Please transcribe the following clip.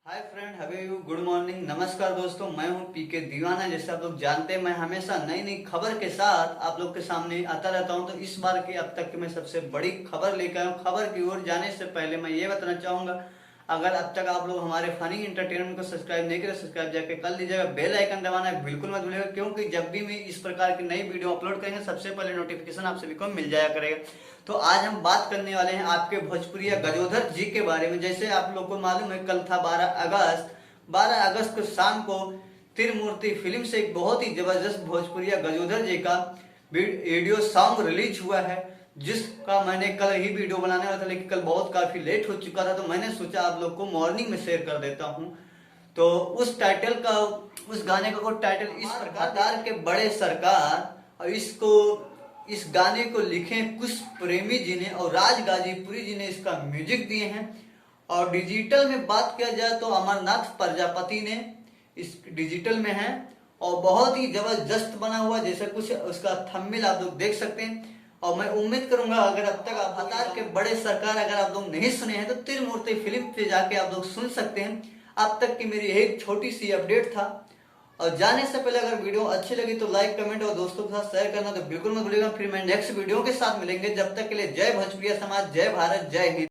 Hi friend, हवे you, good morning, नमस्कार दोस्तों। मैं हूं पीके दीवाना। जैसे आप लोग जानते हैं, मैं हमेशा नई नई खबर के साथ आप लोग के सामने आता रहता हूं। तो इस बार की अब तक की मैं सबसे बड़ी खबर लेकर आया हूं। खबर की ओर जाने से पहले मैं ये बताना चाहूंगा, अगर अब तक आप लोग हमारे फनी इंटरटेनमेंट को सब्सक्राइब नहीं करे, सब्सक्राइब जाके कर लीजिएगा। बेल आइकन दबाना बिल्कुल मत भूलिएगा, क्योंकि जब भी मैं इस प्रकार की नई वीडियो अपलोड करेंगे सबसे पहले नोटिफिकेशन आप सभी को मिल जाया करेगा। तो आज हम बात करने वाले हैं आपके भोजपुरिया गजोधर जी के बारे में। जैसे आप लोग को मालूम है, कल था 12 अगस्त। 12 अगस्त को शाम को त्रिमूर्ति फिल्म से एक बहुत ही जबरदस्त भोजपुरिया गजोधर जी का वीडियो सॉन्ग रिलीज हुआ है, जिसका मैंने कल ही वीडियो बनाने वाला था, लेकिन कल बहुत काफी लेट हो चुका था। तो मैंने सोचा आप लोग को मॉर्निंग में शेयर कर देता हूं। तो उस गाने का कोई टाइटल इस प्रकार के बड़े सरकार, और इस गाने को लिखे कुश प्रेमी जी ने और राज गाजीपुरी जी ने इसका म्यूजिक दिए हैं। और डिजिटल में बात किया जाए तो अमरनाथ प्रजापति ने इस डिजिटल में है, और बहुत ही जबरदस्त बना हुआ, जैसे कुछ उसका थंबनेल आप लोग देख सकते हैं। और मैं उम्मीद करूंगा, अगर अब तक आप अवतार के बड़े सरकार अगर आप लोग नहीं सुने हैं तो त्रिमूर्ति फिल्म पे जाके आप लोग सुन सकते हैं। अब तक की मेरी एक छोटी सी अपडेट था। और जाने से पहले अगर वीडियो अच्छी लगी तो लाइक, कमेंट और दोस्तों के साथ शेयर करना तो बिल्कुल मत भूलिएगा। फिर मैं नेक्स्ट वीडियो के साथ मिलेंगे। जब तक के लिए जय भोजपुरिया समाज, जय भारत, जय हिंद।